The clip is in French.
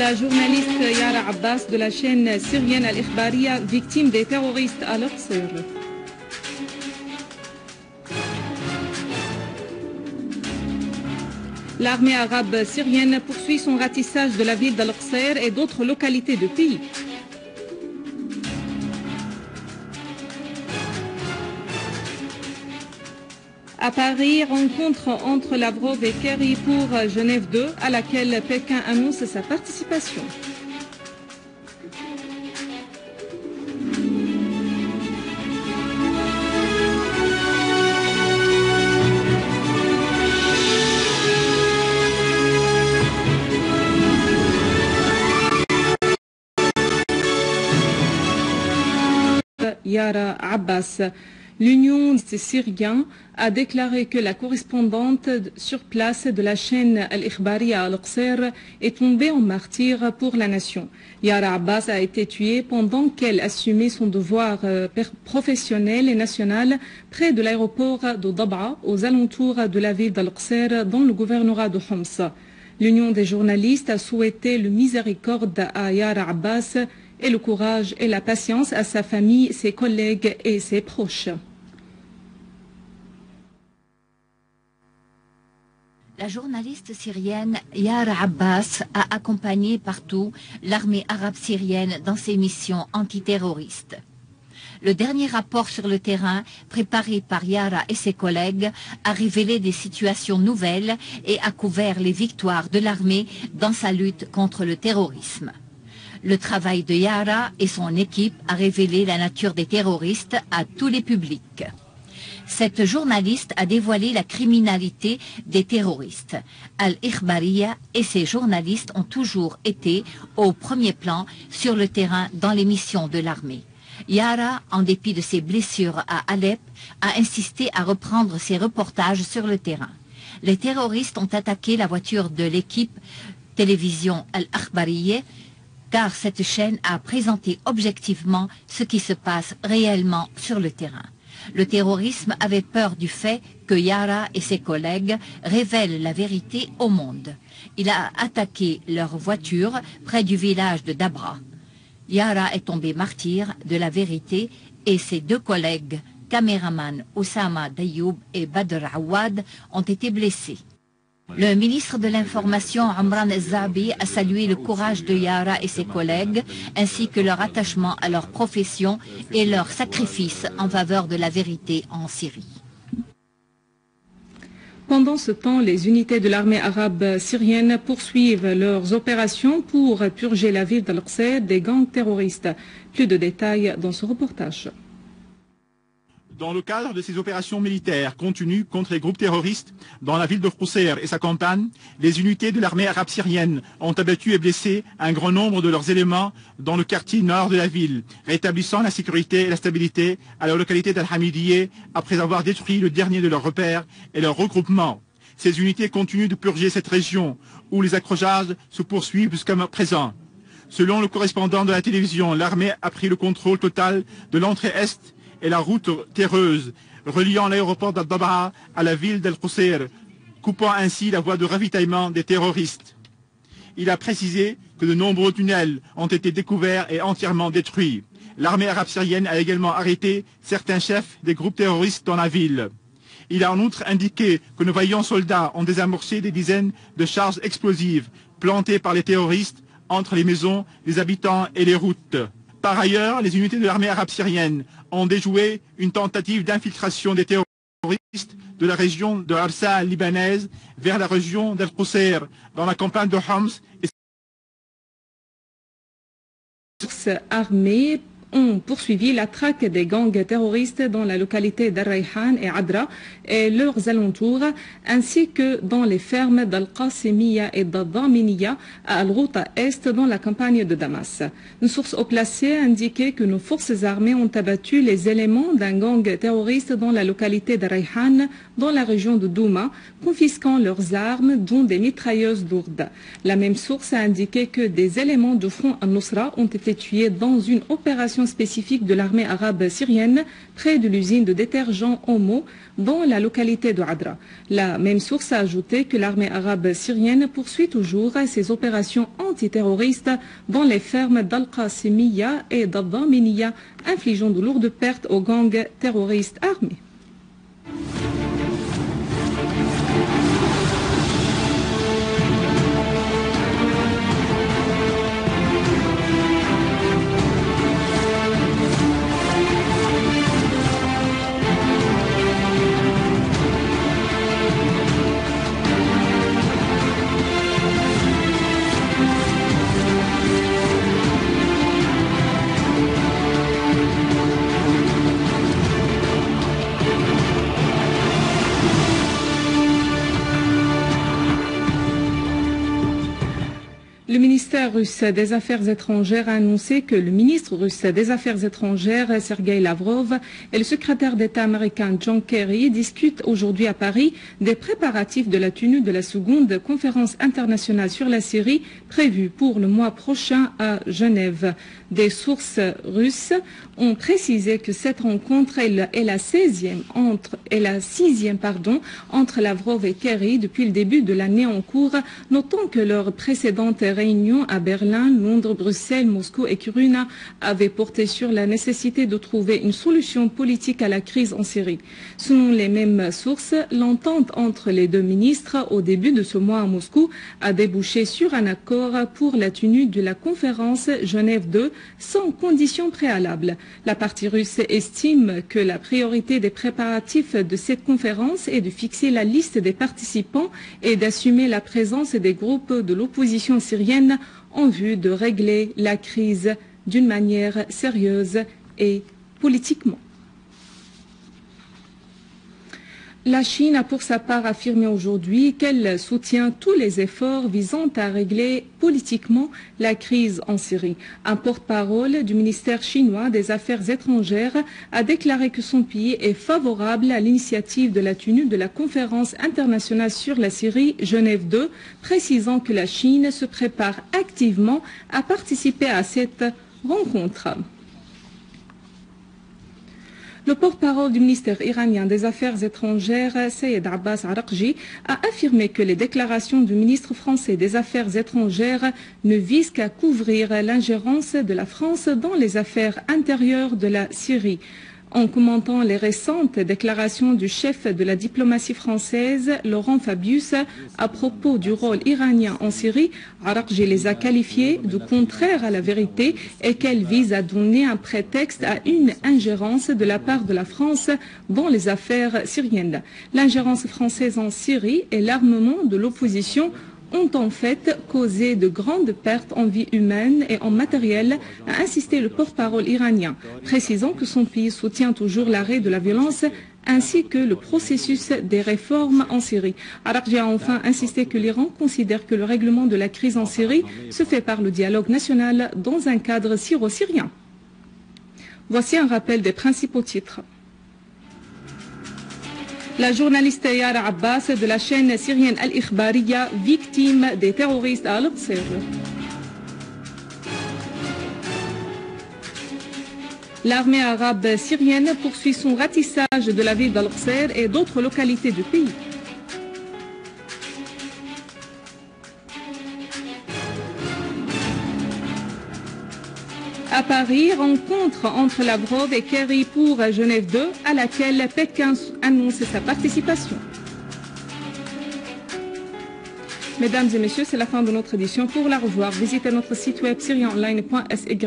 La journaliste Yara Abbas de la chaîne syrienne Al-Ikhbariya, victime des terroristes à Al-Qsir. L'armée arabe syrienne poursuit son ratissage de la ville d'Al-Qsir et d'autres localités du pays. À Paris, rencontre entre Lavrov et Kerry pour Genève 2, à laquelle Pékin annonce sa participation. Yara Abbas. L'Union syrienne a déclaré que la correspondante sur place de la chaîne Al-Ikhbariya à Al-Qsir est tombée en martyr pour la nation. Yara Abbas a été tuée pendant qu'elle assumait son devoir professionnel et national près de l'aéroport de Dab'a, aux alentours de la ville d'Al-Qsir, dans le gouvernorat de Homs. L'Union des journalistes a souhaité le miséricorde à Yara Abbas et le courage et la patience à sa famille, ses collègues et ses proches. La journaliste syrienne Yara Abbas a accompagné partout l'armée arabe syrienne dans ses missions antiterroristes. Le dernier rapport sur le terrain, préparé par Yara et ses collègues, a révélé des situations nouvelles et a couvert les victoires de l'armée dans sa lutte contre le terrorisme. Le travail de Yara et son équipe a révélé la nature des terroristes à tous les publics. Cette journaliste a dévoilé la criminalité des terroristes. Al-Ikhbariya et ses journalistes ont toujours été au premier plan sur le terrain dans les missions de l'armée. Yara, en dépit de ses blessures à Alep, a insisté à reprendre ses reportages sur le terrain. Les terroristes ont attaqué la voiture de l'équipe télévision Al-Ikhbariya, car cette chaîne a présenté objectivement ce qui se passe réellement sur le terrain. Le terrorisme avait peur du fait que Yara et ses collègues révèlent la vérité au monde. Il a attaqué leur voiture près du village de Dabra. Yara est tombé martyr de la vérité et ses deux collègues, caméraman Oussama Dayoub et Badr Awad, ont été blessés. Le ministre de l'Information, Amran El-Zabi, a salué le courage de Yara et ses collègues, ainsi que leur attachement à leur profession et leur sacrifice en faveur de la vérité en Syrie. Pendant ce temps, les unités de l'armée arabe syrienne poursuivent leurs opérations pour purger la ville d'Al-Qsir des gangs terroristes. Plus de détails dans ce reportage. Dans le cadre de ces opérations militaires continues contre les groupes terroristes dans la ville de Qusayr et sa campagne, les unités de l'armée arabe syrienne ont abattu et blessé un grand nombre de leurs éléments dans le quartier nord de la ville, rétablissant la sécurité et la stabilité à la localité d'Al-Hamidiyeh après avoir détruit le dernier de leurs repères et leur regroupement. Ces unités continuent de purger cette région où les accrochages se poursuivent jusqu'à présent. Selon le correspondant de la télévision, l'armée a pris le contrôle total de l'entrée est et la route terreuse reliant l'aéroport d'Al-Dab'a à la ville d'Al-Qusayr, coupant ainsi la voie de ravitaillement des terroristes. Il a précisé que de nombreux tunnels ont été découverts et entièrement détruits. L'armée arabe syrienne a également arrêté certains chefs des groupes terroristes dans la ville. Il a en outre indiqué que nos vaillants soldats ont désamorcé des dizaines de charges explosives plantées par les terroristes entre les maisons, les habitants et les routes. Par ailleurs, les unités de l'armée arabe syrienne ont déjoué une tentative d'infiltration des terroristes de la région de Arsa libanaise vers la région d'Al-Qusayr dans la campagne de Homs. Armées ont poursuivi la traque des gangs terroristes dans la localité d'Al-Rayhan et Adra et leurs alentours, ainsi que dans les fermes d'Al-Qasimiya et d'Al-Daminiya à Al-Ghouta Est dans la campagne de Damas. Une source haut placée a indiqué que nos forces armées ont abattu les éléments d'un gang terroriste dans la localité d'Al-Rayhan dans la région de Douma, confisquant leurs armes, dont des mitrailleuses lourdes. La même source a indiqué que des éléments du front al-Nusra ont été tués dans une opération opération spécifique de l'armée arabe syrienne près de l'usine de détergents Omo dans la localité de Adra. La même source a ajouté que l'armée arabe syrienne poursuit toujours ses opérations antiterroristes dans les fermes d'Al-Qasimiya et d'Al-Daminiya, infligeant de lourdes pertes aux gangs terroristes armés. Le ministère russe des Affaires étrangères a annoncé que le ministre russe des Affaires étrangères, Sergei Lavrov, et le secrétaire d'État américain John Kerry discutent aujourd'hui à Paris des préparatifs de la tenue de la seconde conférence internationale sur la Syrie prévue pour le mois prochain à Genève. Des sources russes ont précisé que cette rencontre est la sixième entre Lavrov et Kerry depuis le début de l'année en cours, notant que leur précédente réunion à Berlin, Londres, Bruxelles, Moscou et Kiruna avaient porté sur la nécessité de trouver une solution politique à la crise en Syrie. Selon les mêmes sources, l'entente entre les deux ministres au début de ce mois à Moscou a débouché sur un accord pour la tenue de la conférence Genève 2 sans conditions préalables. La partie russe estime que la priorité des préparatifs de cette conférence est de fixer la liste des participants et d'assumer la présence des groupes de l'opposition syrienne en vue de régler la crise d'une manière sérieuse et politiquement. La Chine a pour sa part affirmé aujourd'hui qu'elle soutient tous les efforts visant à régler politiquement la crise en Syrie. Un porte-parole du ministère chinois des Affaires étrangères a déclaré que son pays est favorable à l'initiative de la tenue de la conférence internationale sur la Syrie Genève 2, précisant que la Chine se prépare activement à participer à cette rencontre. Le porte-parole du ministère iranien des Affaires étrangères, Sayed Abbas Araqji, a affirmé que les déclarations du ministre français des Affaires étrangères ne visent qu'à couvrir l'ingérence de la France dans les affaires intérieures de la Syrie. En commentant les récentes déclarations du chef de la diplomatie française, Laurent Fabius, à propos du rôle iranien en Syrie, Araqji les a qualifiées de contraires à la vérité et qu'elles visent à donner un prétexte à une ingérence de la part de la France dans les affaires syriennes. L'ingérence française en Syrie et l'armement de l'opposition ont en fait causé de grandes pertes en vie humaine et en matériel, a insisté le porte-parole iranien, précisant que son pays soutient toujours l'arrêt de la violence ainsi que le processus des réformes en Syrie. Araqji a enfin insisté que l'Iran considère que le règlement de la crise en Syrie se fait par le dialogue national dans un cadre syro-syrien. Voici un rappel des principaux titres. La journaliste Yara Abbas de la chaîne syrienne Al-Ikhbariya, victime des terroristes à Al-Qsir. L'armée arabe syrienne poursuit son ratissage de la ville d'Al-Qsir et d'autres localités du pays. À Paris, rencontre entre Lavrov et Kerry pour Genève 2, à laquelle Pékin annonce sa participation. Mesdames et messieurs, c'est la fin de notre édition. Pour la revoir, visitez notre site web syrienonline.sy.